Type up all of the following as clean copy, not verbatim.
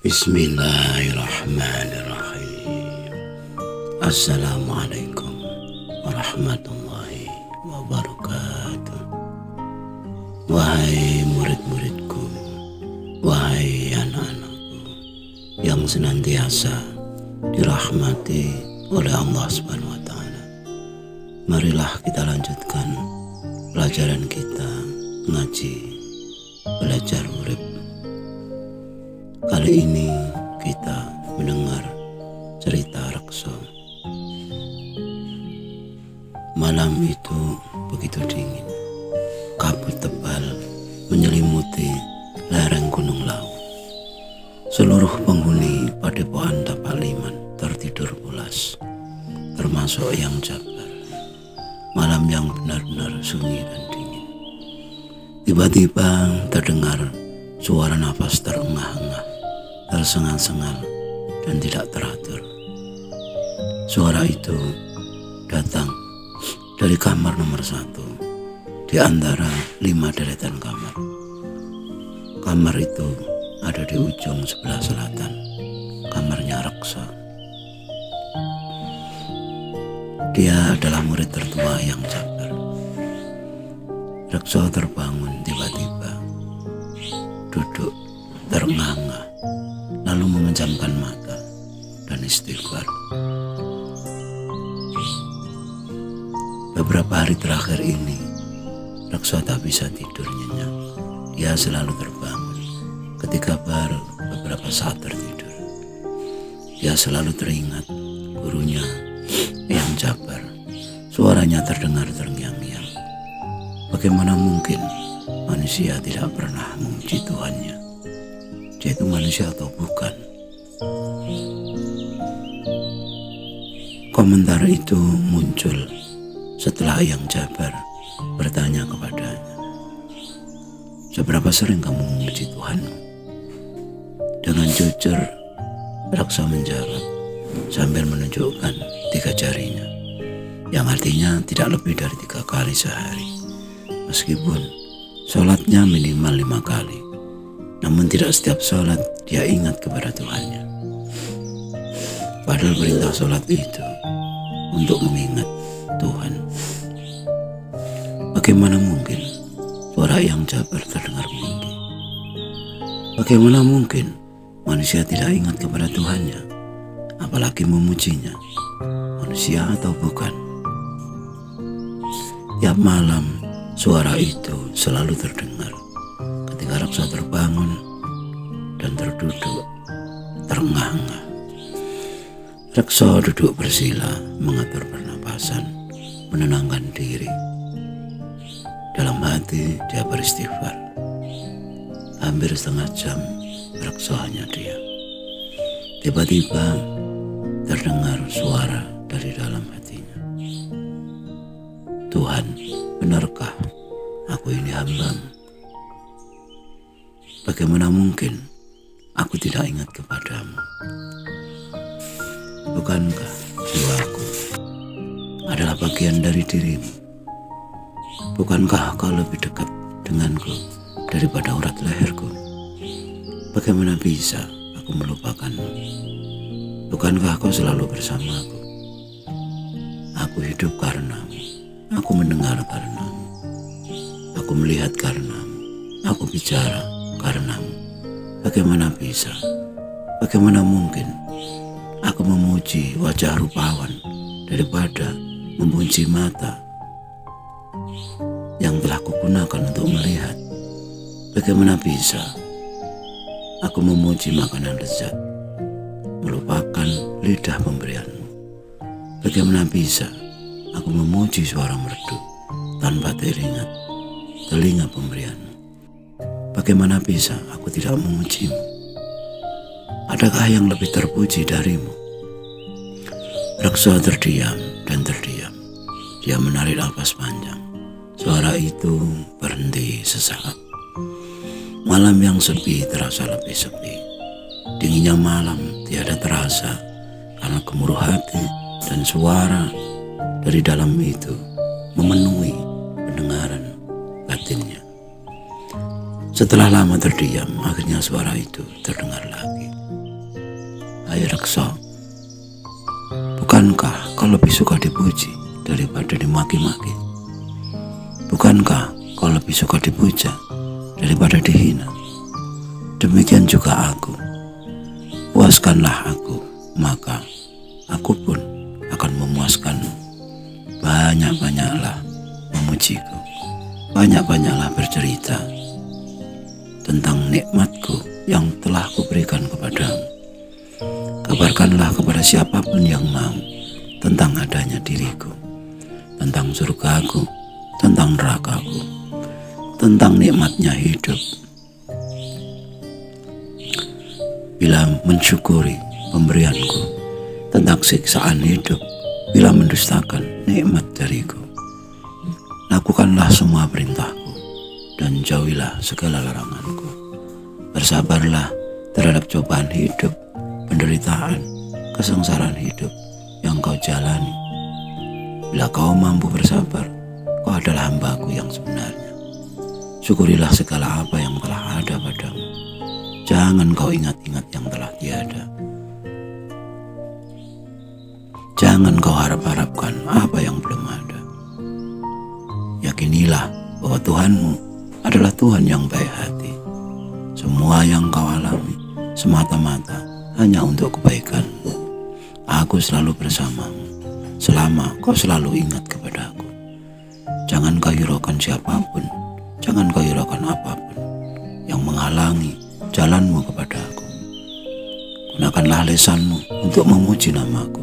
Bismillahirrahmanirrahim. Assalamualaikum warahmatullahi wabarakatuh. Wahai murid-muridku, wahai anak-anakku yang senantiasa dirahmati oleh Allah Subhanahu wa Ta'ala, marilah kita lanjutkan pelajaran kita ngaji belajar urip. Kali ini kita mendengar cerita Rekso. Malam itu begitu dingin, kabut tebal menyelimuti lereng Gunung Lawu. Seluruh penghuni Padepokan Tapaliman tertidur pulas, termasuk yang Jabar. Malam yang benar-benar sunyi dan dingin. Tiba-tiba terdengar suara nafas terengah-engah, tersengal-sengal dan tidak teratur. Suara itu datang dari kamar nomor 1 di antara 5 deretan kamar. Kamar itu ada di ujung sebelah selatan, kamarnya Rekso. Dia adalah murid tertua yang Jabar. Rekso terbangun tiba-tiba, duduk terengah-engah, lalu memejamkan mata dan istighfar. Beberapa hari terakhir ini, Rekso tak bisa tidur nyenyak. Dia selalu terbangun ketika baru beberapa saat tertidur. Dia selalu teringat gurunya yang Jabar. Suaranya terdengar terngiang-ngiang. Bagaimana mungkin manusia tidak pernah memuji Tuhannya? Dia itu manusia atau bukan? Komentar itu muncul setelah yang Jabar bertanya kepadanya, "Seberapa sering kamu memuji Tuhanmu?" Dengan jujur, Rekso menjawab sambil menunjukkan 3 jarinya, yang artinya tidak lebih dari 3 kali sehari. Meskipun sholatnya minimal 5 kali, namun tidak setiap sholat dia ingat kepada Tuhannya. Padahal perintah sholat itu untuk mengingat Tuhan. Bagaimana mungkin suara yang Jabar terdengar meninggi? Bagaimana mungkin manusia tidak ingat kepada Tuhannya, apalagi memujinya? Manusia atau bukan? Tiap malam suara itu selalu terdengar ketika Rekso terbangun dan terduduk terengah-engah. Rekso duduk bersila, mengatur pernapasan, menenangkan diri. Dalam hati dia beristighfar. Hampir setengah jam Rekso hanya diam. Tiba-tiba terdengar suara dari dalam hatinya. "Tuhan, benarkah aku ini hamba-Mu? Bagaimana mungkin aku tidak ingat kepadamu? Bukankah jiwaku adalah bagian dari dirimu? Bukankah kau lebih dekat denganku daripada urat leherku? Bagaimana bisa aku melupakanmu? Bukankah kau selalu bersamaku? Aku hidup karenamu, aku mendengar karenamu, aku melihat karenamu, aku bicara karenamu. Bagaimana bisa, bagaimana mungkin aku memuji wajah rupawan daripada memuji mata yang telah kugunakan untuk melihat? Bagaimana bisa aku memuji makanan lezat, melupakan lidah pemberianmu? Bagaimana bisa aku memuji suara merdu tanpa teringat telinga pemberianmu? Bagaimana bisa aku tidak memujimu? Adakah yang lebih terpuji darimu?" Rekso terdiam dan terdiam. Dia menarik napas panjang. Suara itu berhenti sesaat. Malam yang sepi terasa lebih sepi. Dinginnya malam tiada terasa karena gemuruh hati dan suara dari dalam itu memenuhi pendengaran batinnya. Setelah lama terdiam, akhirnya suara itu terdengar lagi. Hai reksa, bukankah kau lebih suka dipuji daripada dimaki-maki? Bukankah kau lebih suka dipuja daripada dihina? Demikian juga aku. Puaskanlah aku, maka aku pun akan memuaskanmu. Banyak-banyaklah memujiku, banyak-banyaklah bercerita tentang nikmatku yang telah kuberikan kepadamu. Kabarkanlah kepada siapapun yang mau tentang adanya diriku, tentang surgaku, tentang nerakaku, tentang nikmatnya hidup. Bila mensyukuri pemberianku, tentang siksaan hidup bila mendustakan nikmat dariku. Lakukanlah semua perintahku dan jauhilah segala laranganku. Bersabarlah terhadap cobaan hidup, penderitaan, kesengsaraan hidup yang kau jalani. Bila kau mampu bersabar, kau adalah hamba-Ku yang sebenarnya. Syukurilah segala apa yang telah ada padamu. Jangan kau ingat-ingat yang telah tiada. Jangan kau harap-harapkan apa yang belum ada. Yakinilah bahwa Tuhanmu adalah Tuhan yang baik hati. Semua yang kau alami semata-mata hanya untuk kebaikanmu. Aku selalu bersamamu selama kau selalu ingat kepadaku. Jangan kau hiraukan siapapun, jangan kau hiraukan apapun yang menghalangi jalanmu kepadaku. Gunakanlah lisanmu untuk memuji namaku.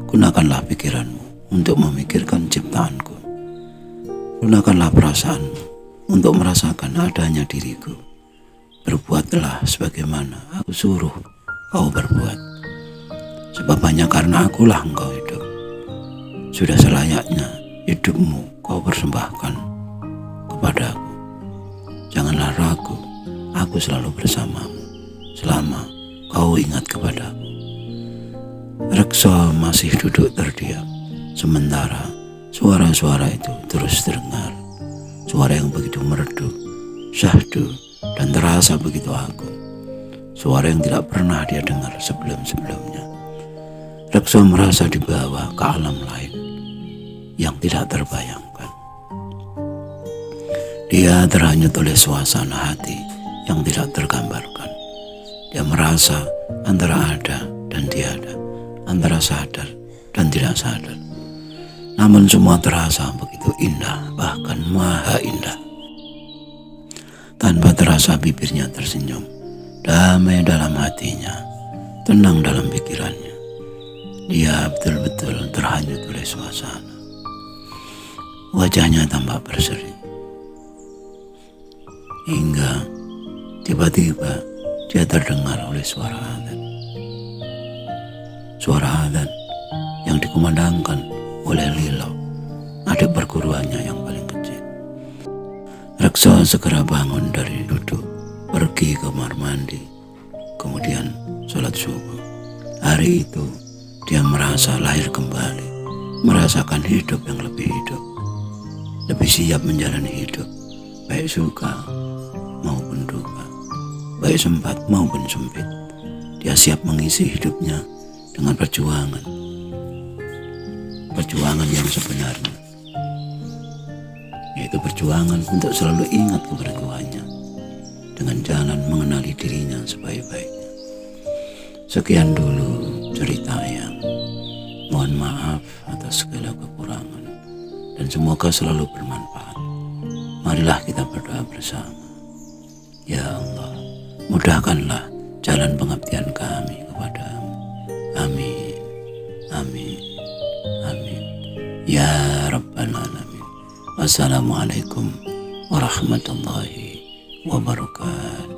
Gunakanlah pikiranmu untuk memikirkan ciptaanku. Gunakanlah perasaanmu untuk merasakan adanya diriku. Berbuatlah sebagaimana aku suruh kau berbuat. Sebab hanya karena akulah engkau hidup. Sudah selayaknya hidupmu kau persembahkan kepadaku. Janganlah ragu, aku selalu bersamamu selama kau ingat kepadaku. Reksa masih duduk terdiam, sementara suara-suara itu terus terdengar. Suara yang begitu merdu, syahdu, dan terasa begitu agung. Suara yang tidak pernah dia dengar sebelum-sebelumnya. Reksa merasa dibawa ke alam lain yang tidak terbayangkan. Dia terhanyut oleh suasana hati yang tidak tergambarkan. Dia merasa antara ada dan tiada, antara sadar dan tidak sadar. Namun semua terasa begitu indah, bahkan maha indah. Tanpa terasa bibirnya tersenyum, damai dalam hatinya, tenang dalam pikirannya. Dia betul-betul terhanyut oleh suasana. Wajahnya tampak berseri. Hingga tiba-tiba dia terdengar oleh suara adzan. Suara adzan yang dikumandangkan oleh Lilo, adik perguruannya yang paling kecil. Reksa segera bangun dari duduk, pergi ke kamar mandi, kemudian sholat subuh. Hari itu dia merasa lahir kembali, merasakan hidup yang lebih hidup, lebih siap menjalani hidup, baik suka maupun duka, baik sempat maupun sempit. Dia siap mengisi hidupnya dengan perjuangan yang sebenarnya, yaitu perjuangan untuk selalu ingat kepada Tuhannya dengan jalan mengenali dirinya sebaik-baiknya. Sekian dulu cerita yang mohon maaf atas segala kekurangan dan semoga selalu bermanfaat. Marilah kita berdoa bersama. Ya Allah, mudahkanlah jalan pengabdian kami kepadamu. Amin, amin, amin. Ya Rabbal Alamin. Wassalamualaikum warahmatullahi wabarakatuh.